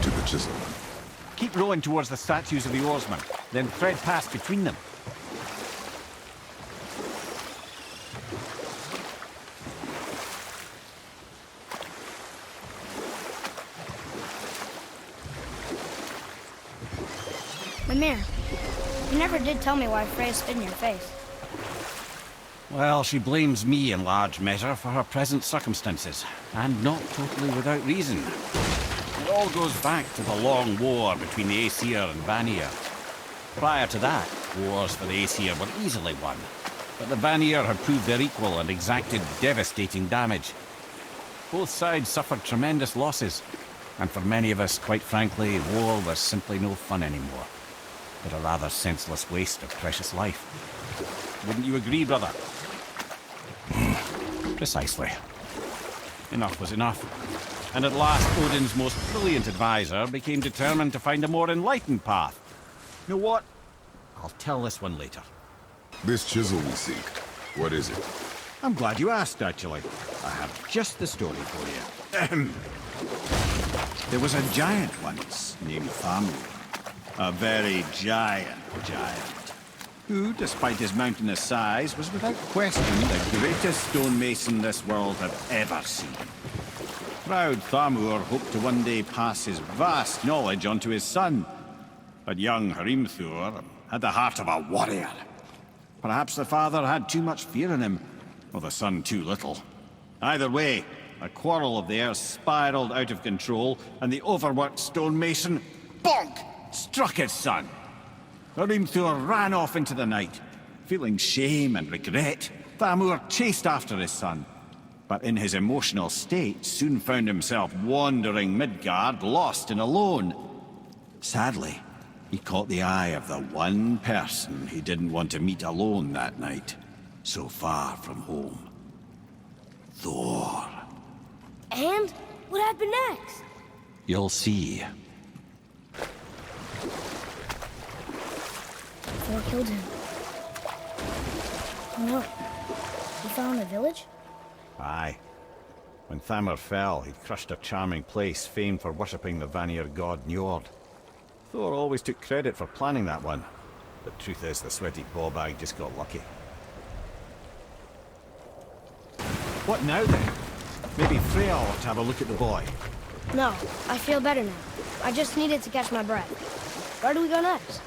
to the chisel. Keep rowing towards the statues of the oarsmen, then thread past between them. Mimir, you never did tell me why Freya spit in your face. Well, she blames me in large measure for her present circumstances, and not totally without reason. It all goes back to the long war between the Aesir and Vanir. Prior to that, wars for the Aesir were easily won, but the Vanir had proved their equal and exacted devastating damage. Both sides suffered tremendous losses, and for many of us, quite frankly, war was simply no fun anymore, but a rather senseless waste of precious life. Wouldn't you agree, brother? Precisely. Enough was enough. And at last, Odin's most brilliant advisor became determined to find a more enlightened path. You know what? I'll tell this one later. This chisel we seek, what is it? I'm glad you asked, actually. I have just the story for you. There was a giant once, named Thamur. A very giant, who, despite his mountainous size, was without question the greatest stonemason this world had ever seen. Proud Thamur hoped to one day pass his vast knowledge on to his son. But young Hrimthur had the heart of a warrior. Perhaps the father had too much fear in him, or the son too little. Either way, a quarrel of theirs spiraled out of control, and the overworked stonemason, bonk, struck his son. Hrimthur ran off into the night. Feeling shame and regret, Thamur chased after his son. But in his emotional state, soon found himself wandering Midgard, lost and alone. Sadly, he caught the eye of the one person he didn't want to meet alone that night, so far from home. Thor. And what happened next? You'll see. Thor killed him. Oh no. He fell in the village? Aye. When Thamur fell, he'd crushed a charming place famed for worshipping the Vanir god Njord. Thor always took credit for planning that one. The truth is, the sweaty ballbag just got lucky. What now then? Maybe Freya ought to have a look at the boy. No, I feel better now. I just needed to catch my breath. Where do we go next?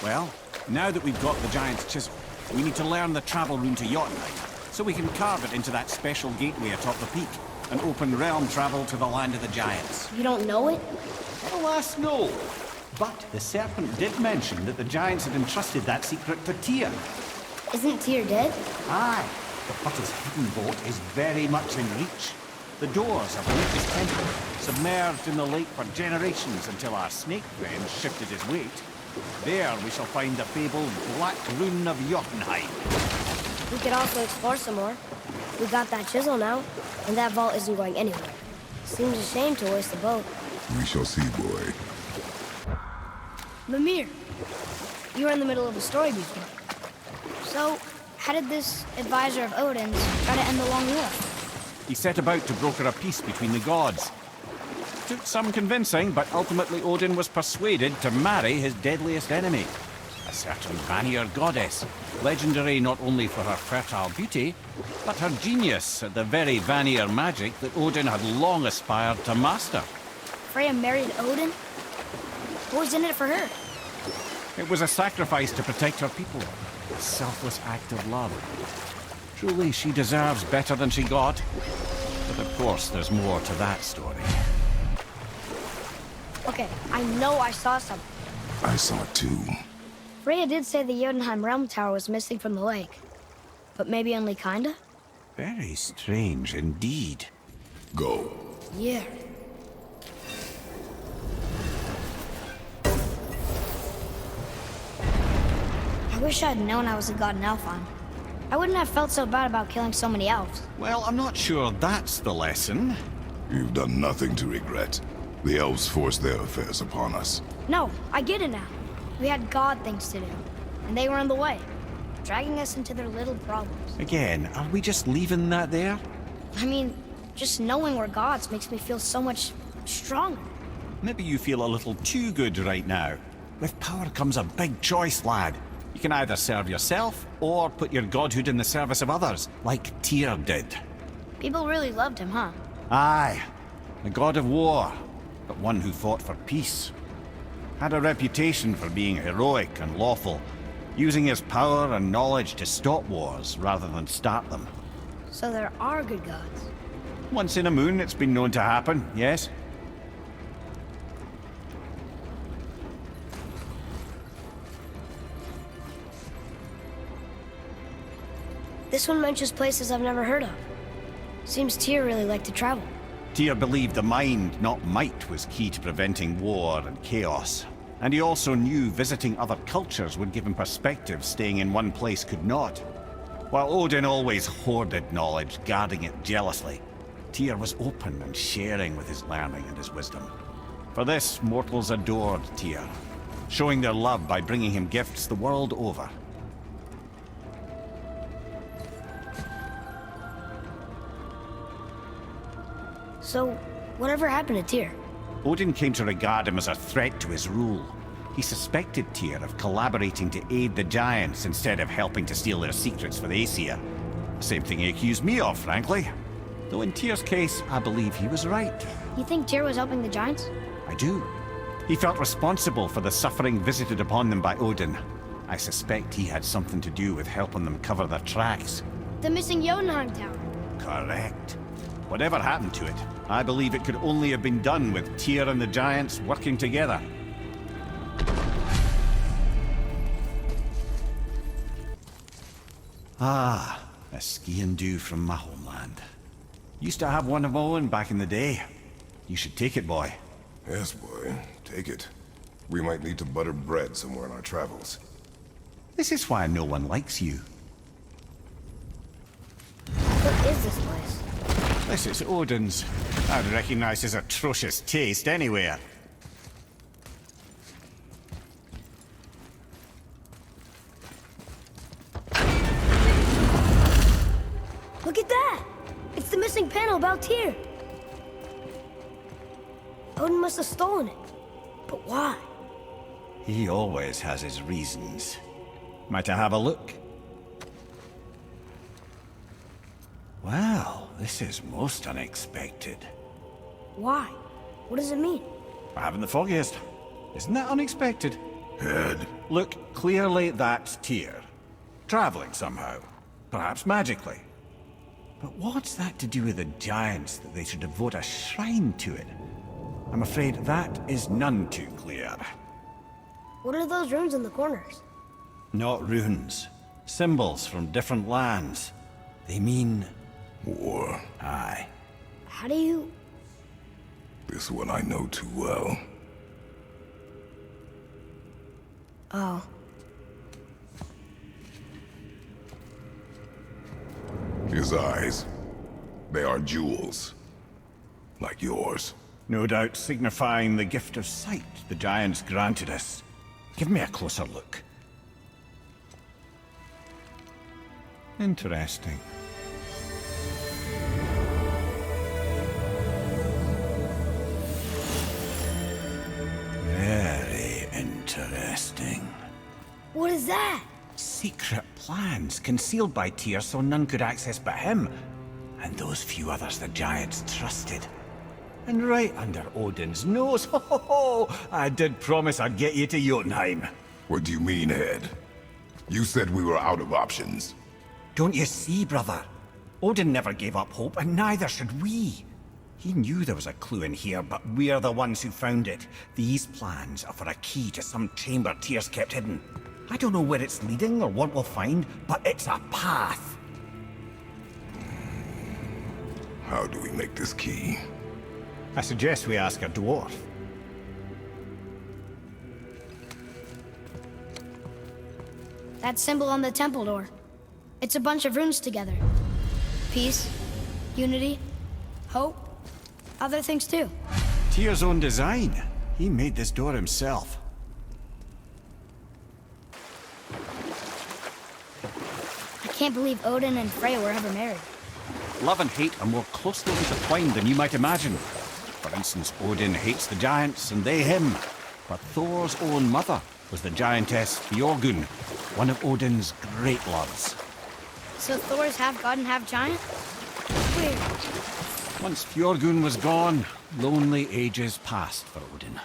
Well, now that we've got the giant's chisel, we need to learn the travel rune to Jotunheim, so we can carve it into that special gateway atop the peak, and open realm travel to the land of the giants. You don't know it? Alas, no. But the serpent did mention that the giants had entrusted that secret to Tyr. Isn't Tyr dead? Aye, but his hidden boat is very much in reach. The doors of Loki's temple, submerged in the lake for generations until our snake friend shifted his weight. There we shall find the fabled Black Rune of Jotunheim. We could also explore some more. We got that chisel now, and that vault isn't going anywhere. Seems a shame to waste the boat. We shall see, boy. Mimir, you were in the middle of a story before. So, how did this advisor of Odin's try to end the long war? He set about to broker a peace between the gods. Took some convincing, but ultimately Odin was persuaded to marry his deadliest enemy, a certain Vanir goddess, legendary not only for her fertile beauty, but her genius at the very Vanir magic that Odin had long aspired to master. Freya married Odin? What was in it for her? It was a sacrifice to protect her people, a selfless act of love. Truly, she deserves better than she got. But of course, there's more to that story. Okay, I know I saw something. I saw it too. Freya did say the Jotunheim Realm Tower was missing from the lake. But maybe only kinda? Very strange indeed. Go. Yeah. I wish I'd known I was a god in Alfheim. I wouldn't have felt so bad about killing so many elves. Well, I'm not sure that's the lesson. You've done nothing to regret. The elves forced their affairs upon us. No, I get it now. We had god things to do, and they were in the way, dragging us into their little problems. Again, are we just leaving that there? I mean, just knowing we're gods makes me feel so much stronger. maybe you feel a little too good right now. With power comes a big choice, lad. You can either serve yourself, or put your godhood in the service of others, like Tyr did. People really loved him, huh? Aye, a god of war, but one who fought for peace. Had a reputation for being heroic and lawful, using his power and knowledge to stop wars rather than start them. So there are good gods. Once in a moon, it's been known to happen, yes? This one mentions places I've never heard of. Seems Tyr really liked to travel. Tyr believed the mind, not might, was key to preventing war and chaos. And he also knew visiting other cultures would give him perspective staying in one place could not. While Odin always hoarded knowledge, guarding it jealously, Tyr was open and sharing with his learning and his wisdom. For this, mortals adored Tyr, showing their love by bringing him gifts the world over. So, whatever happened to Tyr? Odin came to regard him as a threat to his rule. He suspected Tyr of collaborating to aid the Giants instead of helping to steal their secrets for the Aesir. Same thing he accused me of, frankly. Though in Tyr's case, I believe he was right. You think Tyr was helping the Giants? I do. He felt responsible for the suffering visited upon them by Odin. I suspect he had something to do with helping them cover their tracks. The missing Jotunheim Tower. Correct. Whatever happened to it, I believe it could only have been done with Tyr and the Giants working together. Ah, a ski and do from my homeland. Used to have one of my own back in the day. You should take it, boy. Yes, boy. Take it. We might need to butter bread somewhere in our travels. This is why no one likes you. What is this place? This is Odin's. I'd recognize his atrocious taste anywhere. Look at that! It's the missing panel about Tyr. Odin must have stolen it. But why? He always has his reasons. Might I have a look? Well, this is most unexpected. Why? What does it mean? I haven't the foggiest. Isn't that unexpected? Head. Look, clearly that's Tyr. Traveling somehow. Perhaps magically. But what's that to do with the Giants that they should devote a shrine to it? I'm afraid that is none too clear. What are those runes in the corners? Not runes. Symbols from different lands. They mean... War. Aye. How do you... This one I know too well. Oh. His eyes. They are jewels. Like yours. No doubt signifying the gift of sight the Giants granted us. Give me a closer look. Interesting. Very interesting. What is that? Secret plans concealed by Tyr so none could access but him, and those few others the Giants trusted. And right under Odin's nose, ho ho ho! I did promise I'd get you to Jotunheim. What do you mean, Head? You said we were out of options. Don't you see, brother? Odin never gave up hope, and neither should we. He knew there was a clue in here, but we're the ones who found it. These plans are for a key to some chamber Tyr's kept hidden. I don't know where it's leading or what we'll find, but it's a path. How do we make this key? I suggest we ask a dwarf. That symbol on the temple door. It's a bunch of runes together. Peace, unity, hope, other things too. Tyr's own design. He made this door himself. I can't believe Odin and Freya were ever married. Love and hate are more closely intertwined than you might imagine. For instance, Odin hates the giants and they him. But Thor's own mother was the giantess Fjorgun, one of Odin's great loves. So Thor's half god and half giant? Weird. Once Fjorgun was gone, lonely ages passed for Odin.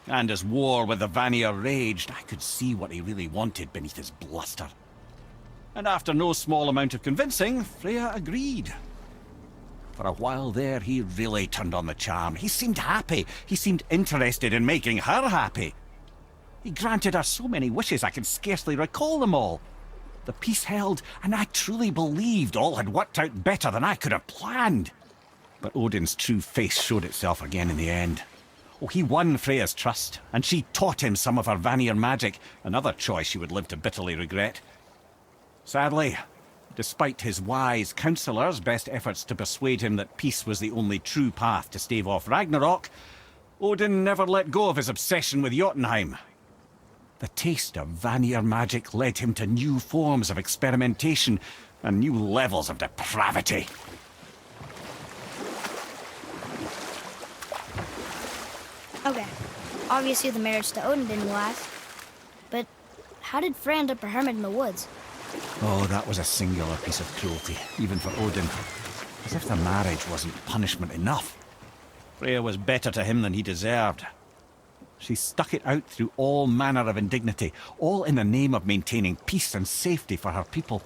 And as war with the Vanir raged, I could see what he really wanted beneath his bluster. And after no small amount of convincing, Freya agreed. For a while there, he really turned on the charm. He seemed happy. He seemed interested in making her happy. He granted her so many wishes I can scarcely recall them all. The peace held, and I truly believed all had worked out better than I could have planned. But Odin's true face showed itself again in the end. Oh, he won Freya's trust, and she taught him some of her Vanir magic, another choice she would live to bitterly regret. Sadly, despite his wise counsellors' best efforts to persuade him that peace was the only true path to stave off Ragnarok, Odin never let go of his obsession with Jotunheim. The taste of Vanir magic led him to new forms of experimentation and new levels of depravity. Okay, obviously the marriage to Odin didn't last. But how did Frey end up a hermit in the woods? Oh, that was a singular piece of cruelty, even for Odin. As if the marriage wasn't punishment enough. Freya was better to him than he deserved. She stuck it out through all manner of indignity, all in the name of maintaining peace and safety for her people.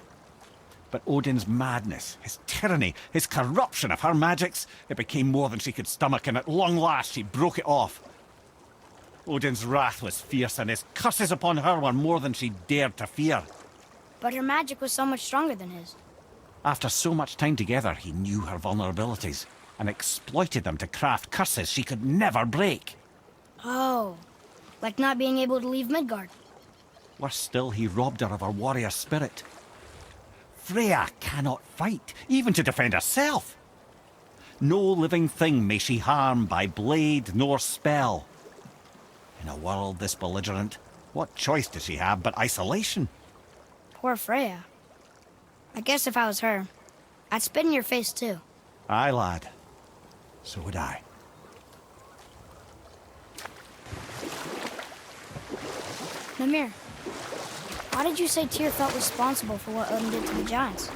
But Odin's madness, his tyranny, his corruption of her magics, it became more than she could stomach, and at long last she broke it off. Odin's wrath was fierce, and his curses upon her were more than she dared to fear. But her magic was so much stronger than his. After so much time together, he knew her vulnerabilities and exploited them to craft curses she could never break. Oh, like not being able to leave Midgard. Worse still, he robbed her of her warrior spirit. Freya cannot fight, even to defend herself. No living thing may she harm by blade nor spell. In a world this belligerent, what choice does she have but isolation? Poor Freya. I guess if I was her, I'd spit in your face too. Aye, lad. So would I. Mimir, why did you say Tyr felt responsible for what Odin did to the giants?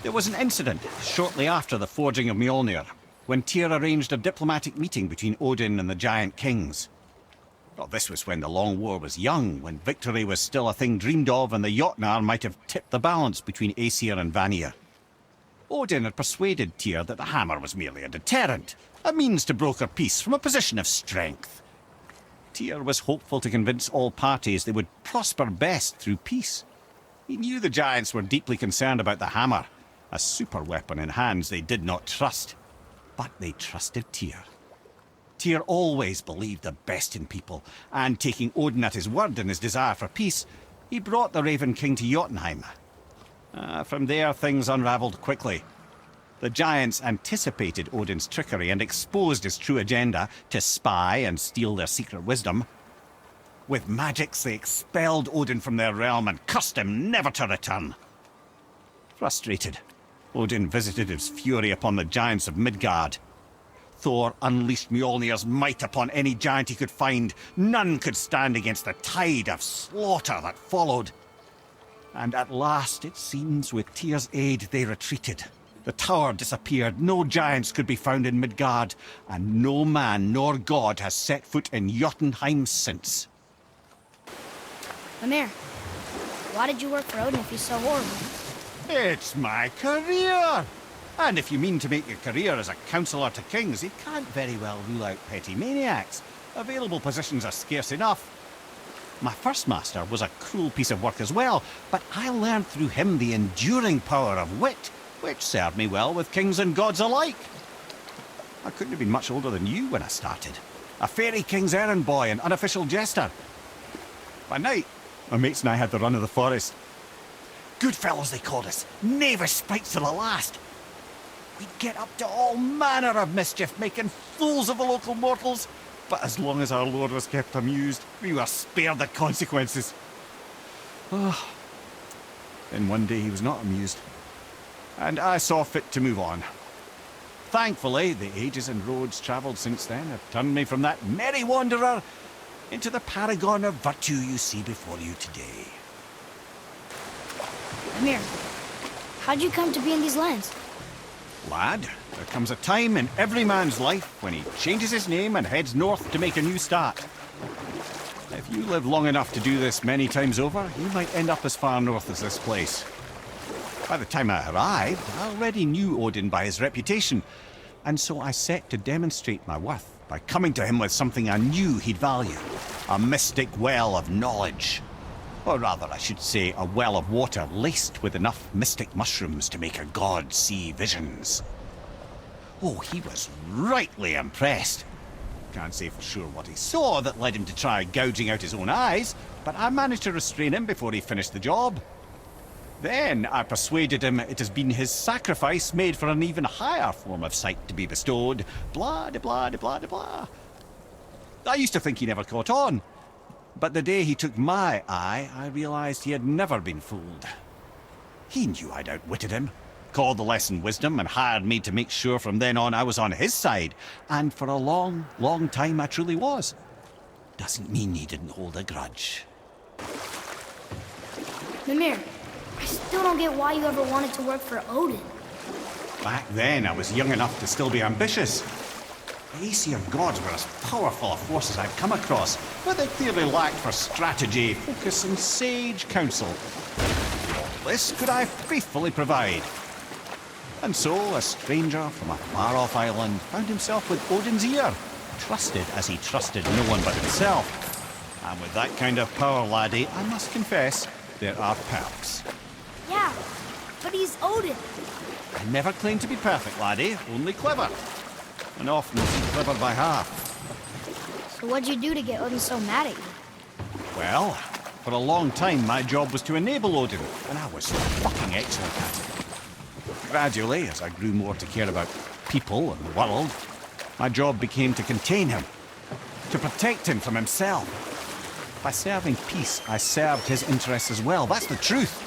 There was an incident shortly after the forging of Mjolnir, when Tyr arranged a diplomatic meeting between Odin and the giant kings. Well, this was when the Long War was young, when victory was still a thing dreamed of, and the Jotnar might have tipped the balance between Aesir and Vanir. Odin had persuaded Tyr that the hammer was merely a deterrent, a means to broker peace from a position of strength. Tyr was hopeful to convince all parties they would prosper best through peace. He knew the giants were deeply concerned about the hammer, a super weapon in hands they did not trust. But they trusted Tyr. Tyr always believed the best in people, and taking Odin at his word in his desire for peace, he brought the Raven King to Jotunheim. From there, things unravelled quickly. The giants anticipated Odin's trickery and exposed his true agenda to spy and steal their secret wisdom. With magics, they expelled Odin from their realm and cursed him never to return. Frustrated, Odin visited his fury upon the giants of Midgard. Thor unleashed Mjolnir's might upon any giant he could find. None could stand against the tide of slaughter that followed. And at last, it seems, with Tyr's aid, they retreated. The tower disappeared, no giants could be found in Midgard, and no man nor god has set foot in Jotunheim since. Mimir, why did you work for Odin if he's so horrible? It's my career! And if you mean to make your career as a counsellor to kings, you can't very well rule out petty maniacs. Available positions are scarce enough. My first master was a cruel piece of work as well, but I learned through him the enduring power of wit, which served me well with kings and gods alike. I couldn't have been much older than you when I started. A fairy king's errand boy and unofficial jester. By night, my mates and I had the run of the forest. Good fellows they called us, knavish spites to the last. We'd get up to all manner of mischief, making fools of the local mortals. But as long as our lord was kept amused, we were spared the consequences. Oh. Then one day he was not amused, and I saw fit to move on. Thankfully, the ages and roads travelled since then have turned me from that merry wanderer into the paragon of virtue you see before you today. Mimir, how'd you come to be in these lands? Lad, there comes a time in every man's life when he changes his name and heads north to make a new start. If you live long enough to do this many times over, you might end up as far north as this place. By the time I arrived, I already knew Odin by his reputation, and so I set to demonstrate my worth by coming to him with something I knew he'd value. A mystic well of knowledge. Or rather, I should say, a well of water laced with enough mystic mushrooms to make a god see visions. Oh, he was rightly impressed. Can't say for sure what he saw that led him to try gouging out his own eyes, but I managed to restrain him before he finished the job. Then I persuaded him it has been his sacrifice made for an even higher form of sight to be bestowed. Blah, de blah, de blah, de blah. I used to think he never caught on, but the day he took my eye, I realized he had never been fooled. He knew I'd outwitted him, called the lesson wisdom, and hired me to make sure from then on I was on his side. And for a long, long time I truly was. Doesn't mean he didn't hold a grudge. Mimir, I still don't get why you ever wanted to work for Odin. Back then, I was young enough to still be ambitious. The Aesir gods were as powerful a force as I'd come across, but they clearly lacked for strategy, focus, and sage counsel. All this could I faithfully provide. And so, a stranger from a far-off island found himself with Odin's ear, trusted as he trusted no one but himself. And with that kind of power, laddie, I must confess, there are perks. Yeah, but he's Odin. I never claimed to be perfect, laddie, only clever. And often clever by half. So what'd you do to get Odin so mad at you? Well, for a long time my job was to enable Odin, and I was fucking excellent at it. Gradually, as I grew more to care about people and the world, my job became to contain him, to protect him from himself. By serving peace, I served his interests as well, that's the truth.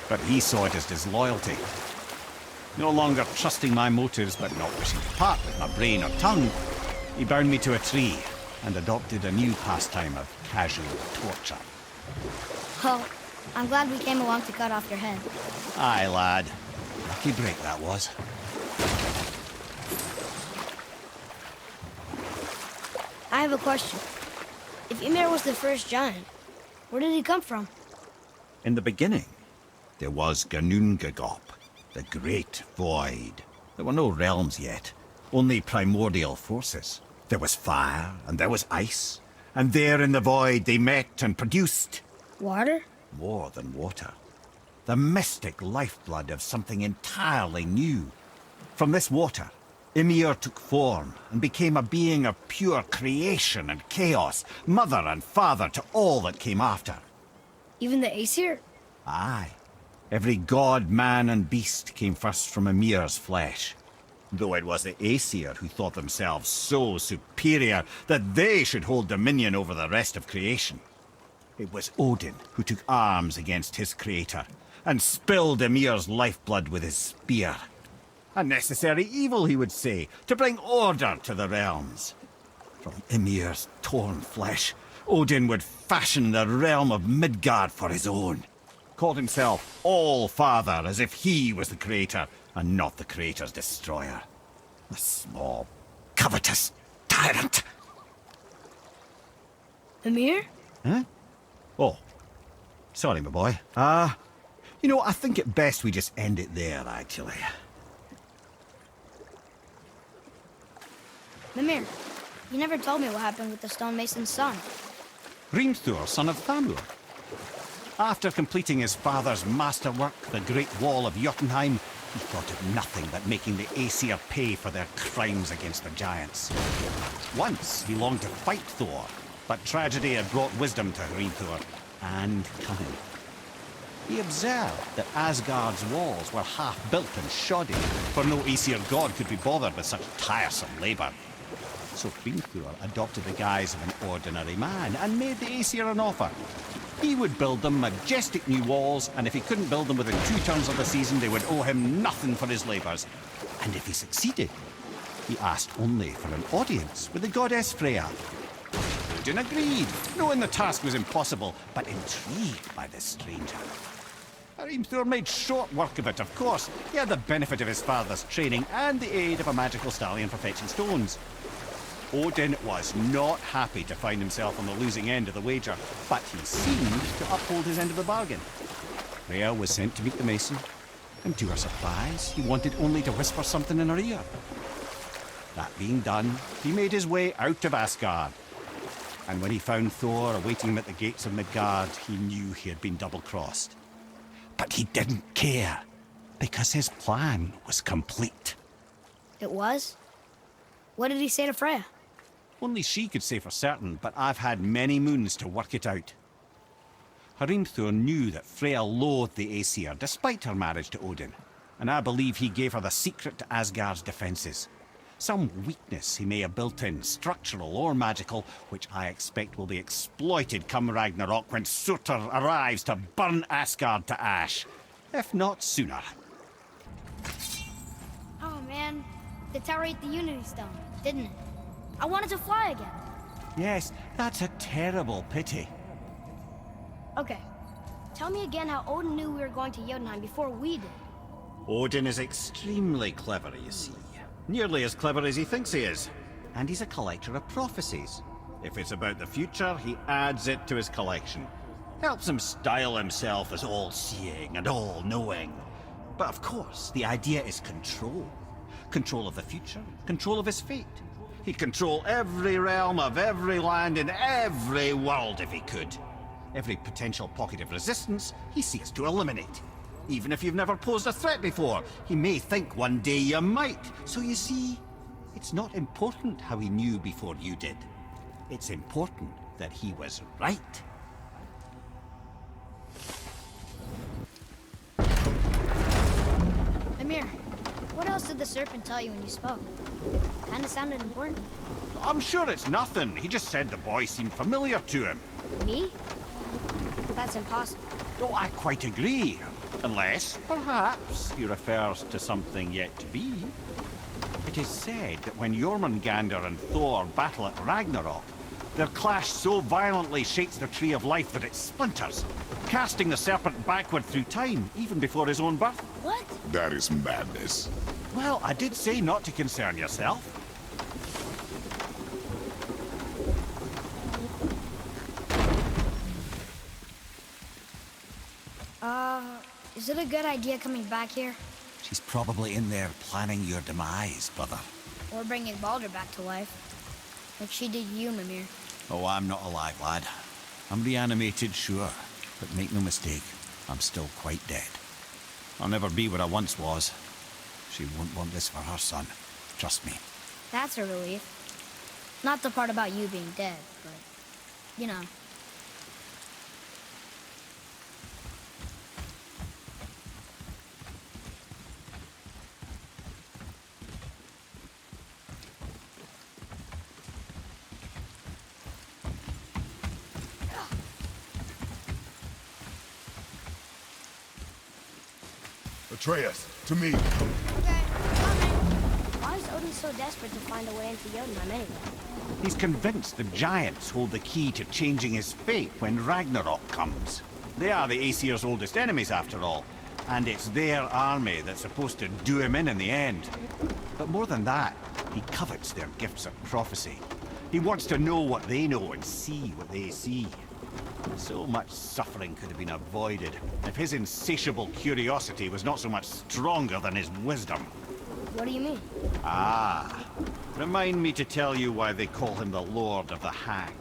But he saw it as disloyalty. No longer trusting my motives, but not wishing to part with my brain or tongue, he bound me to a tree and adopted a new pastime of casual torture. Well, I'm glad we came along to cut off your head. Aye, lad. Lucky break that was. I have a question. If Ymir was the first giant, where did he come from? In the beginning, there was Ginnungagop, the Great Void. There were no realms yet, only primordial forces. There was fire, and there was ice, and there in the void they met and produced... Water? More than water. The mystic lifeblood of something entirely new. From this water, Ymir took form and became a being of pure creation and chaos, mother and father to all that came after. Even the Aesir? Aye. Every god, man, and beast came first from Ymir's flesh. Though it was the Aesir who thought themselves so superior that they should hold dominion over the rest of creation. It was Odin who took arms against his creator and spilled Ymir's lifeblood with his spear. A necessary evil, he would say, to bring order to the realms. From Ymir's torn flesh, Odin would fashion the realm of Midgard for his own. Called himself All-Father, as if he was the creator and not the creator's destroyer. A small, covetous tyrant. Ymir? Huh? Oh, sorry, my boy. You know, I think it best we just end it there, actually. Mimir, you never told me what happened with the stonemason's son. Hrimthur, son of Thamur. After completing his father's masterwork, the Great Wall of Jotunheim, he thought of nothing but making the Aesir pay for their crimes against the giants. Once he longed to fight Thor, but tragedy had brought wisdom to Hrimthur, and cunning. He observed that Asgard's walls were half-built and shoddy, for no Aesir god could be bothered with such tiresome labour. So Hrimthur adopted the guise of an ordinary man and made the Aesir an offer. He would build them majestic new walls, and if he couldn't build them within 2 turns of the season, they would owe him nothing for his labours. And if he succeeded, He asked only for an audience with the goddess Freya. Odin agreed, knowing the task was impossible, but intrigued by this stranger. Hrimthur made short work of it, of course. He had the benefit of his father's training and the aid of a magical stallion for fetching stones. Odin was not happy to find himself on the losing end of the wager, but he seemed to uphold his end of the bargain. Freya was sent to meet the mason, and to her surprise, he wanted only to whisper something in her ear. That being done, he made his way out of Asgard. And when he found Thor awaiting him at the gates of Midgard, he knew he had been double-crossed. But he didn't care, because his plan was complete. It was? What did he say to Freya? Only she could say for certain, but I've had many moons to work it out. Hrimthur knew that Freya loathed the Aesir, despite her marriage to Odin, and I believe he gave her the secret to Asgard's defenses. Some weakness he may have built in, structural or magical, which I expect will be exploited come Ragnarok when Surtur arrives to burn Asgard to ash. If not sooner. Oh man, the tower ate the Unity Stone, didn't it? I wanted to fly again. Yes, that's a terrible pity. Okay, tell me again how Odin knew we were going to Jotunheim before we did. Odin is extremely clever, you see. Nearly as clever as he thinks he is. And he's a collector of prophecies. If it's about the future, he adds it to his collection. Helps him style himself as all-seeing and all-knowing. But of course, the idea is control. Control of the future, control of his fate. He'd control every realm of every land in every world if he could. Every potential pocket of resistance, he seeks to eliminate. Even if you've never posed a threat before, he may think one day you might. So you see, it's not important how he knew before you did. It's important that he was right. Mimir, what else did the serpent tell you when you spoke? Kinda sounded important. I'm sure it's nothing. He just said the boy seemed familiar to him. Me? That's impossible. Oh, I quite agree. Unless, perhaps, he refers to something yet to be. It is said that when Jormungandr and Thor battle at Ragnarok, their clash so violently shakes the Tree of Life that it splinters, casting the serpent backward through time, even before his own birth. What? That is madness. Well, I did say not to concern yourself. Is it a good idea coming back here? She's probably in there planning your demise, brother. Or bringing Baldur back to life? Like she did you, Mimir. Oh, I'm not alive, lad. I'm reanimated, sure. But make no mistake, I'm still quite dead. I'll never be what I once was. She won't want this for her son. Trust me. That's a relief. Not the part about you being dead, but, you know. Atreus, to me. Okay, coming. Why is Odin so desperate to find a way into Jotunheim anyway? He's convinced the giants hold the key to changing his fate when Ragnarok comes. They are the Aesir's oldest enemies, after all, and it's their army that's supposed to do him in the end. But more than that, he covets their gifts of prophecy. He wants to know what they know and see what they see. So much suffering could have been avoided if his insatiable curiosity was not so much stronger than his wisdom. What do you mean? Ah, remind me to tell you why they call him the Lord of the Hanged.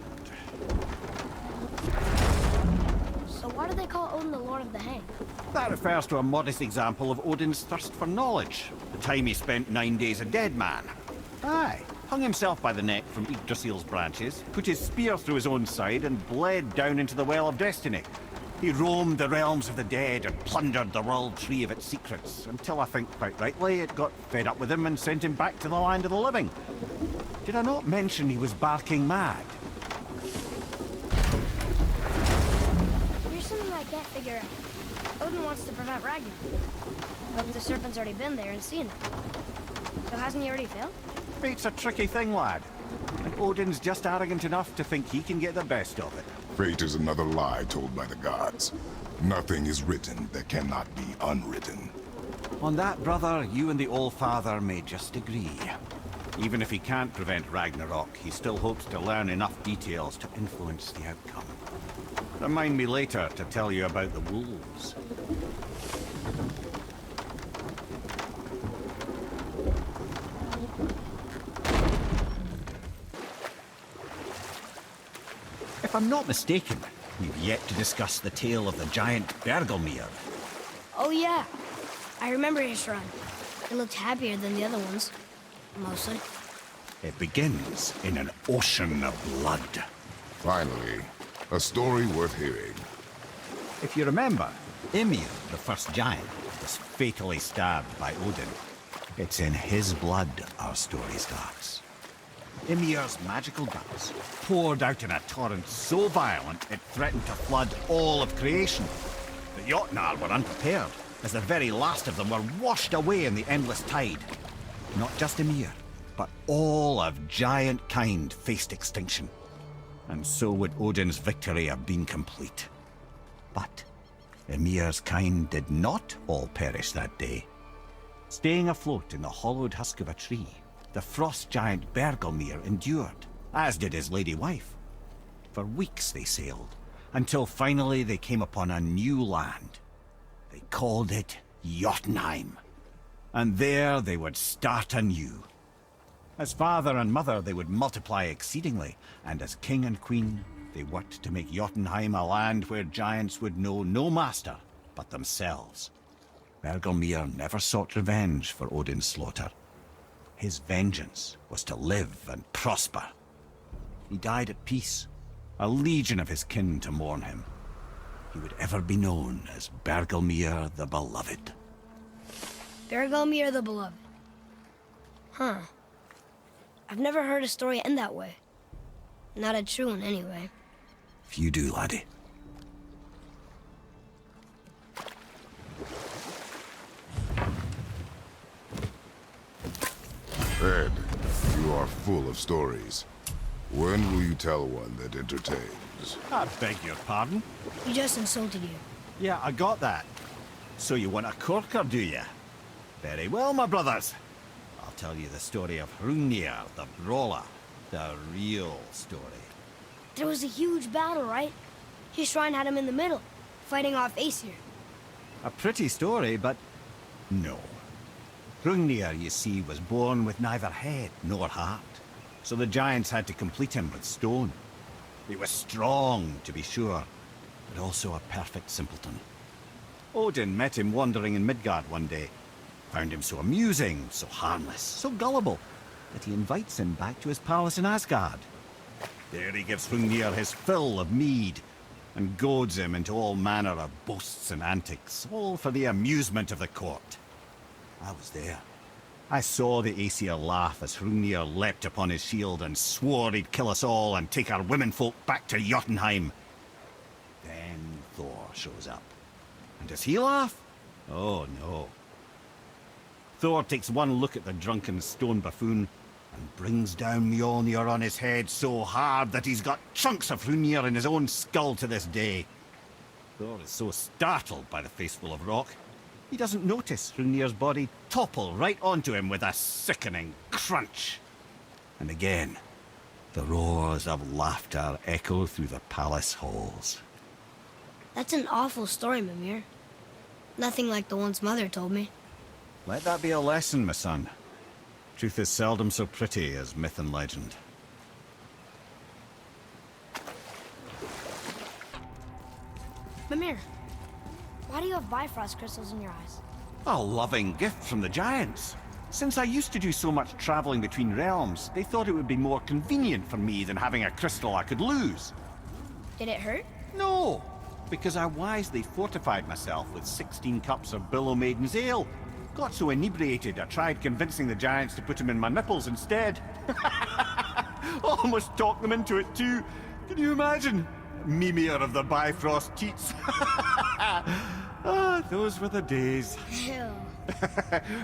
So why do they call Odin the Lord of the Hanged? That refers to a modest example of Odin's thirst for knowledge. The time he spent 9 days a dead man. Aye, hung himself by the neck from Yggdrasil's branches, put his spear through his own side and bled down into the Well of Destiny. He roamed the realms of the dead and plundered the World Tree of its secrets, until I think quite rightly it got fed up with him and sent him back to the land of the living. Did I not mention he was barking mad? Here's something I can't figure out. Odin wants to prevent Ragnarok. But the serpent's already been there and seen it. So hasn't he already failed? Fate's a tricky thing, lad. And Odin's just arrogant enough to think he can get the best of it. Fate is another lie told by the gods. Nothing is written that cannot be unwritten. On that, brother, you and the All-Father may just agree. Even if he can't prevent Ragnarok, he still hopes to learn enough details to influence the outcome. Remind me later to tell you about the wolves. If I'm not mistaken, we've yet to discuss the tale of the giant Bergelmir. Oh, yeah. I remember his shrine. It looked happier than the other ones. Mostly. It begins in an ocean of blood. Finally, a story worth hearing. If you remember, Ymir, the first giant, was fatally stabbed by Odin. It's in his blood our story starts. Ymir's magical guts poured out in a torrent so violent it threatened to flood all of creation. The Jotnar were unprepared, as the very last of them were washed away in the endless tide. Not just Ymir, but all of giant kind faced extinction. And so would Odin's victory have been complete. But Ymir's kind did not all perish that day. Staying afloat in the hollowed husk of a tree, the frost giant Bergelmir endured, as did his lady wife. For weeks they sailed, until finally they came upon a new land. They called it Jotunheim. And there they would start anew. As father and mother they would multiply exceedingly, and as king and queen they worked to make Jotunheim a land where giants would know no master but themselves. Bergelmir never sought revenge for Odin's slaughter. His vengeance was to live and prosper. He died at peace, a legion of his kin to mourn him. He would ever be known as Bergelmir the Beloved. Bergelmir the Beloved. Huh. I've never heard a story end that way. Not a true one, anyway. If you do, laddie. Ed, you are full of stories. When will you tell one that entertains? I beg your pardon? He just insulted you. Yeah, I got that. So you want a corker, do you? Very well, my brothers. I'll tell you the story of Hrungnir, the brawler. The real story. There was a huge battle, right? His shrine had him in the middle, fighting off Aesir. A pretty story, but no. Hrungnir, you see, was born with neither head nor heart. So the giants had to complete him with stone. He was strong, to be sure, but also a perfect simpleton. Odin met him wandering in Midgard one day. Found him so amusing, so harmless, so gullible, that he invites him back to his palace in Asgard. There he gives Hrungnir his fill of mead, and goads him into all manner of boasts and antics, all for the amusement of the court. I was there. I saw the Aesir laugh as Hrungnir leapt upon his shield and swore he'd kill us all and take our womenfolk back to Jotunheim. Then Thor shows up. And does he laugh? Oh no. Thor takes one look at the drunken stone buffoon and brings down Mjolnir on his head so hard that he's got chunks of Hrungnir in his own skull to this day. Thor is so startled by the face full of rock, he doesn't notice Hrungnir's body topple right onto him with a sickening crunch. And again, the roars of laughter echo through the palace halls. That's an awful story, Mimir. Nothing like the ones Mother told me. Let that be a lesson, my son. Truth is seldom so pretty as myth and legend. Mimir, why do you have Bifrost crystals in your eyes? A loving gift from the giants. Since I used to do so much traveling between realms, they thought it would be more convenient for me than having a crystal I could lose. Did it hurt? No, because I wisely fortified myself with 16 cups of Billow Maiden's ale. Got so inebriated, I tried convincing the giants to put them in my nipples instead. Almost talked them into it too. Can you imagine? Mimir of the Bifrost teats. Ah, those were the days. Ew.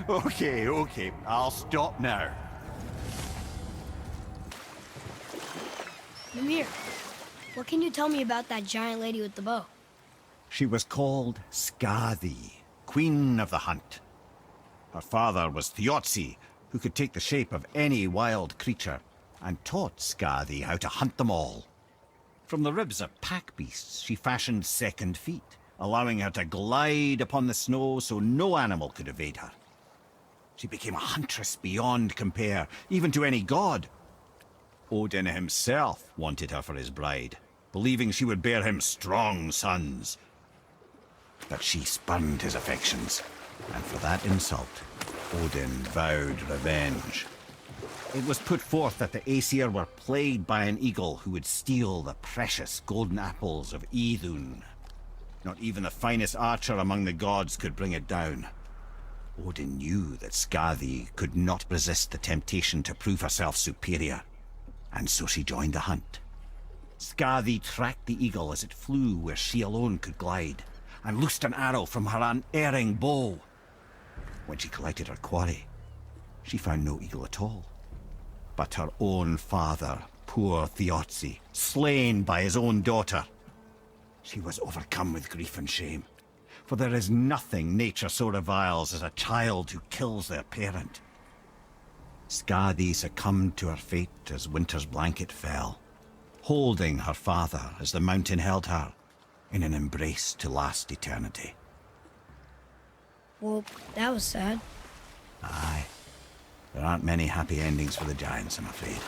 Okay, I'll stop now. Mimir, what can you tell me about that giant lady with the bow? She was called Skadi, Queen of the Hunt. Her father was Thiotzi, who could take the shape of any wild creature, and taught Skadi how to hunt them all. From the ribs of pack beasts, she fashioned second feet, allowing her to glide upon the snow so no animal could evade her. She became a huntress beyond compare, even to any god. Odin himself wanted her for his bride, believing she would bear him strong sons. But she spurned his affections, and for that insult, Odin vowed revenge. It was put forth that the Aesir were plagued by an eagle who would steal the precious golden apples of Idun. Not even the finest archer among the gods could bring it down. Odin knew that Skadi could not resist the temptation to prove herself superior, and so she joined the hunt. Skadi tracked the eagle as it flew where she alone could glide, and loosed an arrow from her unerring bow. When she collected her quarry, she found no eagle at all, but her own father, poor Thiotzi, slain by his own daughter. She was overcome with grief and shame, for there is nothing nature so reviles as a child who kills their parent. Skadi succumbed to her fate as winter's blanket fell, holding her father as the mountain held her in an embrace to last eternity. Well, that was sad. Aye. There aren't many happy endings for the giants, I'm afraid.